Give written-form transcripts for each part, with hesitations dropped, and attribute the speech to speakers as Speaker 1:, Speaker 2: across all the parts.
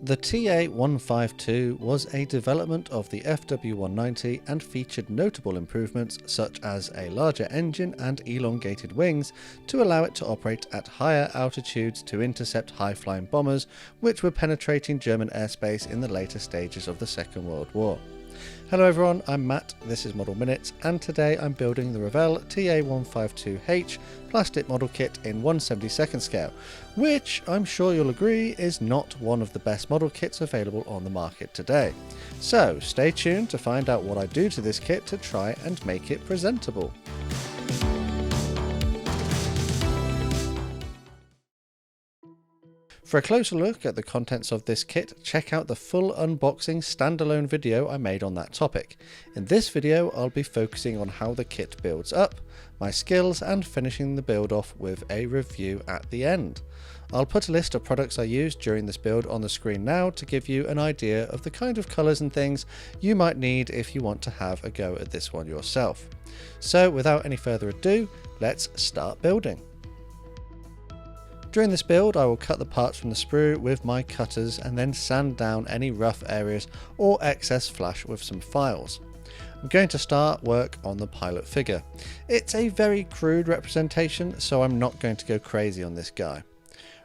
Speaker 1: The Ta152 was a development of the Fw190 and featured notable improvements such as a larger engine and elongated wings to allow it to operate at higher altitudes to intercept high-flying bombers which were penetrating German airspace in the later stages of the Second World War. Hello everyone, I'm Matt, this is Model Minutes, and today I'm building the Revell Ta152H plastic model kit in 1/72nd scale, which I'm sure you'll agree is not one of the best model kits available on the market today. So stay tuned to find out what I do to this kit to try and make it presentable. For a closer look at the contents of this kit, check out the full unboxing standalone video I made on that topic. In this video I'll be focusing on how the kit builds up, my skills, and finishing the build off with a review at the end. I'll put a list of products I used during this build on the screen now to give you an idea of the kind of colours and things you might need if you want to have a go at this one yourself. So without any further ado, let's start building. During this build I will cut the parts from the sprue with my cutters and then sand down any rough areas or excess flash with some files. I'm going to start work on the pilot figure. It's a very crude representation, so I'm not going to go crazy on this guy.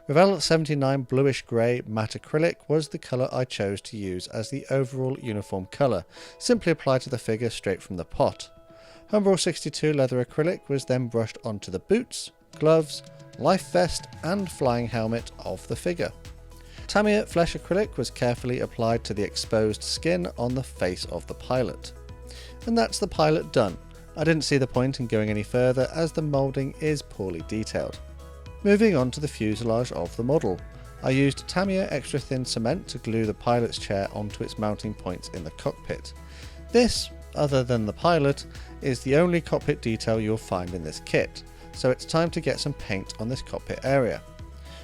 Speaker 1: Revell Ta152 bluish grey matte acrylic was the colour I chose to use as the overall uniform colour, simply applied to the figure straight from the pot. Humbrol 62 leather acrylic was then brushed onto the boots, gloves, life vest and flying helmet of the figure. Tamiya flesh acrylic was carefully applied to the exposed skin on the face of the pilot. And that's the pilot done. I didn't see the point in going any further as the moulding is poorly detailed. Moving on to the fuselage of the model. I used Tamiya extra thin cement to glue the pilot's chair onto its mounting points in the cockpit. This, other than the pilot, is the only cockpit detail you'll find in this kit, so it's time to get some paint on this cockpit area.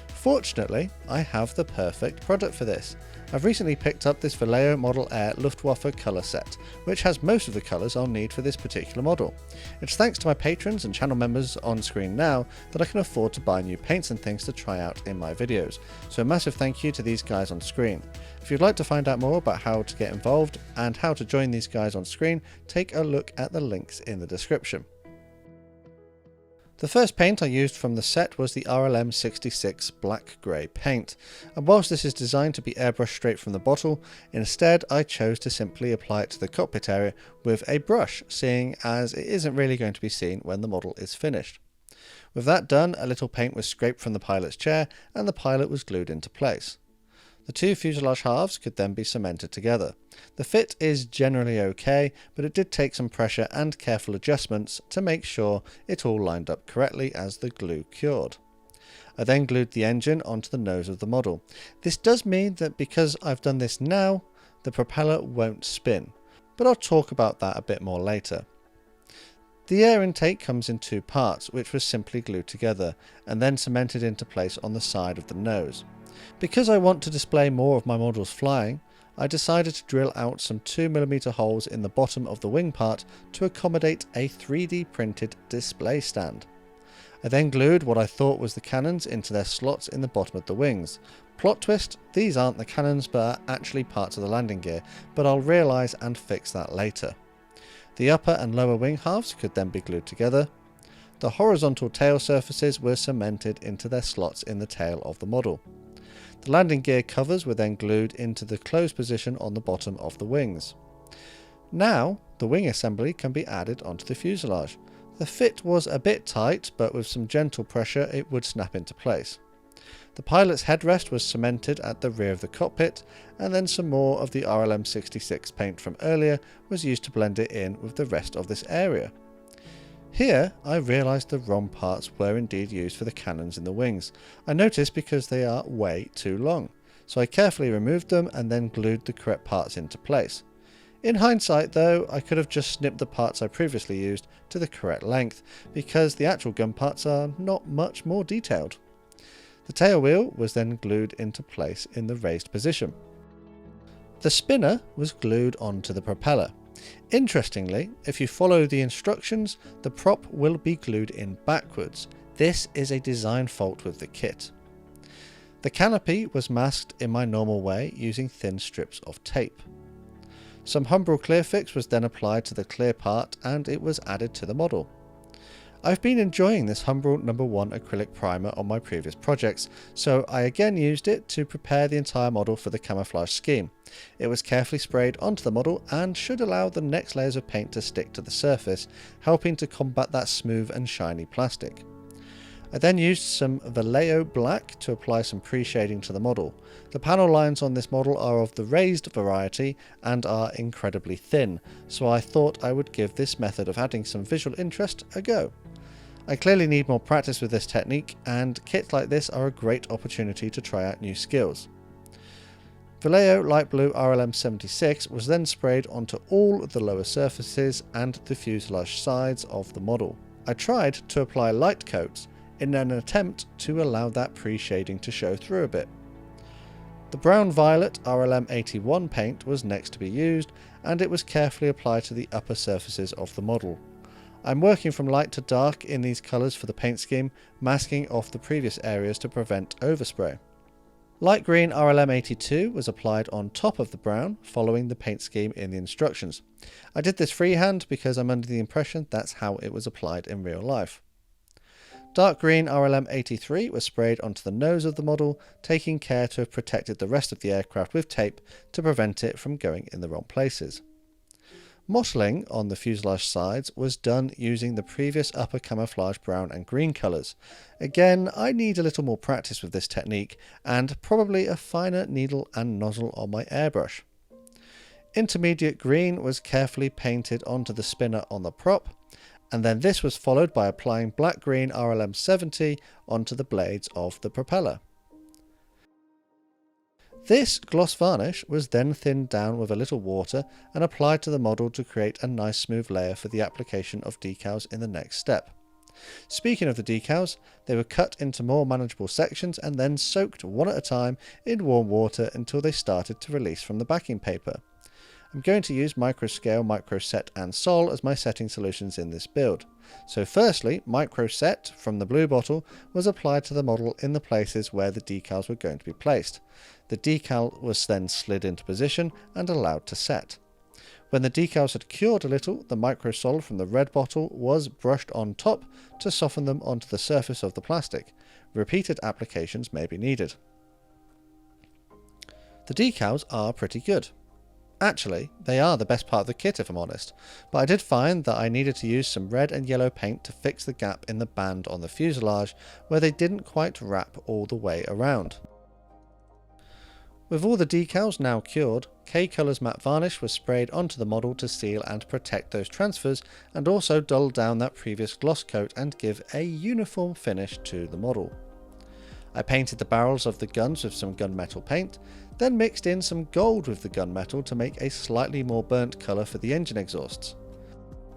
Speaker 1: Fortunately, I have the perfect product for this. I've recently picked up this Vallejo Model Air Luftwaffe colour set, which has most of the colours I'll need for this particular model. It's thanks to my patrons and channel members on screen now that I can afford to buy new paints and things to try out in my videos, so a massive thank you to these guys on screen. If you'd like to find out more about how to get involved and how to join these guys on screen, take a look at the links in the description. The first paint I used from the set was the RLM 66 black grey paint, and whilst this is designed to be airbrushed straight from the bottle, instead I chose to simply apply it to the cockpit area with a brush, seeing as it isn't really going to be seen when the model is finished. With that done, a little paint was scraped from the pilot's chair and the pilot was glued into place. The two fuselage halves could then be cemented together. The fit is generally okay, but it did take some pressure and careful adjustments to make sure it all lined up correctly as the glue cured. I then glued the engine onto the nose of the model. This does mean that because I've done this now, the propeller won't spin, but I'll talk about that a bit more later. The air intake comes in two parts, which was simply glued together and then cemented into place on the side of the nose. Because I want to display more of my models flying, I decided to drill out some 2mm holes in the bottom of the wing part to accommodate a 3D printed display stand. I then glued what I thought was the cannons into their slots in the bottom of the wings. Plot twist, these aren't the cannons but are actually parts of the landing gear, but I'll realise and fix that later. The upper and lower wing halves could then be glued together. The horizontal tail surfaces were cemented into their slots in the tail of the model. The landing gear covers were then glued into the closed position on the bottom of the wings. Now, the wing assembly can be added onto the fuselage. The fit was a bit tight, but with some gentle pressure it would snap into place. The pilot's headrest was cemented at the rear of the cockpit, and then some more of the RLM 66 paint from earlier was used to blend it in with the rest of this area. Here I realised the wrong parts were indeed used for the cannons in the wings. I noticed because they are way too long, so I carefully removed them and then glued the correct parts into place. In hindsight though, I could have just snipped the parts I previously used to the correct length, because the actual gun parts are not much more detailed. The tail wheel was then glued into place in the raised position. The spinner was glued onto the propeller. Interestingly, if you follow the instructions, the prop will be glued in backwards. This is a design fault with the kit. The canopy was masked in my normal way using thin strips of tape. Some Humbrol clear fix was then applied to the clear part and it was added to the model. I've been enjoying this Humbrol No. 1 acrylic primer on my previous projects, so I again used it to prepare the entire model for the camouflage scheme. It was carefully sprayed onto the model and should allow the next layers of paint to stick to the surface, helping to combat that smooth and shiny plastic. I then used some Vallejo black to apply some pre-shading to the model. The panel lines on this model are of the raised variety and are incredibly thin, so I thought I would give this method of adding some visual interest a go. I clearly need more practice with this technique, and kits like this are a great opportunity to try out new skills. Vallejo Light Blue RLM 76 was then sprayed onto all the lower surfaces and the fuselage sides of the model. I tried to apply light coats in an attempt to allow that pre-shading to show through a bit. The Brown Violet RLM 81 paint was next to be used, and it was carefully applied to the upper surfaces of the model. I'm working from light to dark in these colours for the paint scheme, masking off the previous areas to prevent overspray. Light green RLM 82 was applied on top of the brown, following the paint scheme in the instructions. I did this freehand because I'm under the impression that's how it was applied in real life. Dark green RLM 83 was sprayed onto the nose of the model, taking care to have protected the rest of the aircraft with tape to prevent it from going in the wrong places. Mottling on the fuselage sides was done using the previous upper camouflage brown and green colours. Again, I need a little more practice with this technique and probably a finer needle and nozzle on my airbrush. Intermediate green was carefully painted onto the spinner on the prop, and then this was followed by applying black green RLM 70 onto the blades of the propeller. This gloss varnish was then thinned down with a little water and applied to the model to create a nice smooth layer for the application of decals in the next step. Speaking of the decals, they were cut into more manageable sections and then soaked one at a time in warm water until they started to release from the backing paper. I'm going to use Microscale, Microset and Sol as my setting solutions in this build. So firstly, Microset from the blue bottle was applied to the model in the places where the decals were going to be placed. The decal was then slid into position and allowed to set. When the decals had cured a little, the Microsol from the red bottle was brushed on top to soften them onto the surface of the plastic. Repeated applications may be needed. The decals are pretty good. Actually, they are the best part of the kit if I'm honest, but I did find that I needed to use some red and yellow paint to fix the gap in the band on the fuselage where they didn't quite wrap all the way around. With all the decals now cured, K-Colors matte varnish was sprayed onto the model to seal and protect those transfers and also dull down that previous gloss coat and give a uniform finish to the model. I painted the barrels of the guns with some gunmetal paint, then mixed in some gold with the gunmetal to make a slightly more burnt colour for the engine exhausts.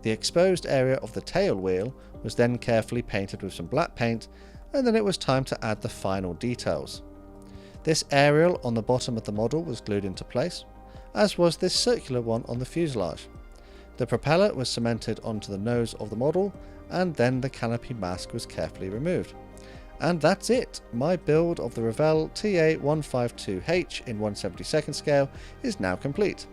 Speaker 1: The exposed area of the tail wheel was then carefully painted with some black paint, and then it was time to add the final details. This aerial on the bottom of the model was glued into place, as was this circular one on the fuselage. The propeller was cemented onto the nose of the model, and then the canopy mask was carefully removed. And that's it! My build of the Revell Ta152 in 1/72 scale is now complete.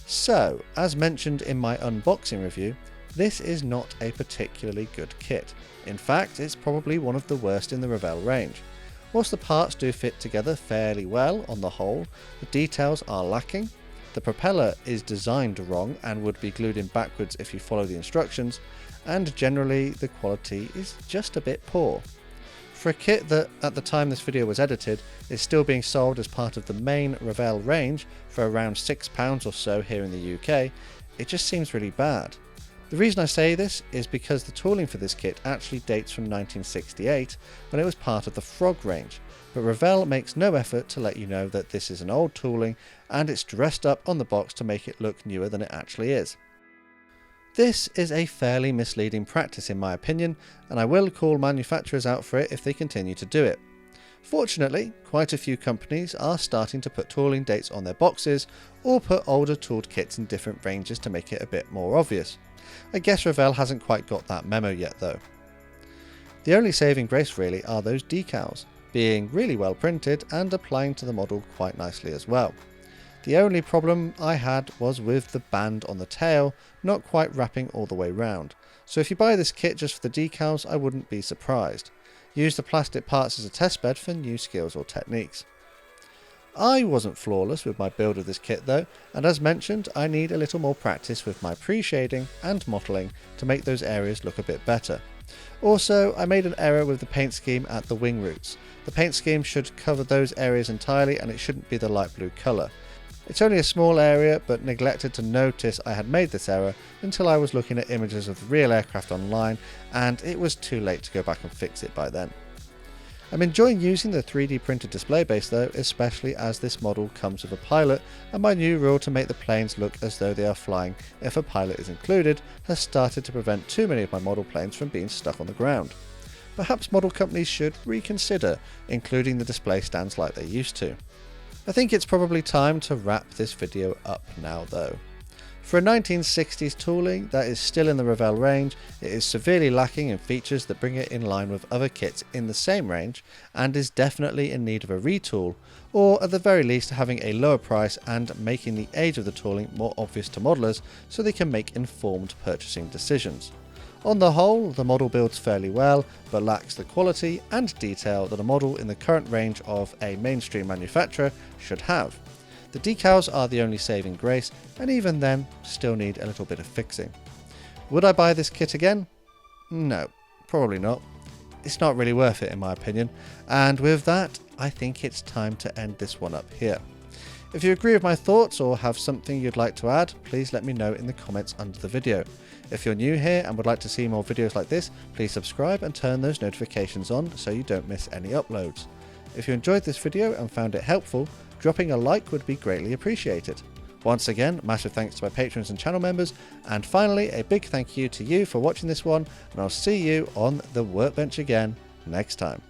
Speaker 1: So, as mentioned in my unboxing review, this is not a particularly good kit. In fact, it's probably one of the worst in the Revell range. Whilst the parts do fit together fairly well on the whole, the details are lacking, the propeller is designed wrong and would be glued in backwards if you follow the instructions, and generally the quality is just a bit poor. For a kit that, at the time this video was edited, is still being sold as part of the main Revell range for around £6 or so here in the UK, it just seems really bad. The reason I say this is because the tooling for this kit actually dates from 1968 when it was part of the Frog range, but Revell makes no effort to let you know that this is an old tooling and it's dressed up on the box to make it look newer than it actually is. This is a fairly misleading practice in my opinion, and I will call manufacturers out for it if they continue to do it. Fortunately, quite a few companies are starting to put tooling dates on their boxes or put older tooled kits in different ranges to make it a bit more obvious. I guess Revell hasn't quite got that memo yet though. The only saving grace really are those decals, being really well printed and applying to the model quite nicely as well. The only problem I had was with the band on the tail not quite wrapping all the way round, so if you buy this kit just for the decals I wouldn't be surprised. Use the plastic parts as a testbed for new skills or techniques. I wasn't flawless with my build of this kit though, and as mentioned I need a little more practice with my pre-shading and modelling to make those areas look a bit better. Also, I made an error with the paint scheme at the wing roots. The paint scheme should cover those areas entirely and it shouldn't be the light blue colour. It's only a small area, but neglected to notice I had made this error until I was looking at images of the real aircraft online, and it was too late to go back and fix it by then. I'm enjoying using the 3D printed display base though, especially as this model comes with a pilot, and my new rule to make the planes look as though they are flying if a pilot is included has started to prevent too many of my model planes from being stuck on the ground. Perhaps model companies should reconsider including the display stands like they used to. I think it's probably time to wrap this video up now though. For a 1960s tooling that is still in the Revell range, it is severely lacking in features that bring it in line with other kits in the same range, and is definitely in need of a retool, or at the very least having a lower price and making the age of the tooling more obvious to modelers so they can make informed purchasing decisions. On the whole, the model builds fairly well, but lacks the quality and detail that a model in the current range of a mainstream manufacturer should have. The decals are the only saving grace, and even then, still need a little bit of fixing. Would I buy this kit again? No, probably not. It's not really worth it in my opinion, and with that, I think it's time to end this one up here. If you agree with my thoughts or have something you'd like to add, please let me know in the comments under the video. If you're new here and would like to see more videos like this, please subscribe and turn those notifications on so you don't miss any uploads. If you enjoyed this video and found it helpful, dropping a like would be greatly appreciated. Once again, massive thanks to my patrons and channel members, and finally a big thank you to you for watching this one, and I'll see you on the workbench again next time.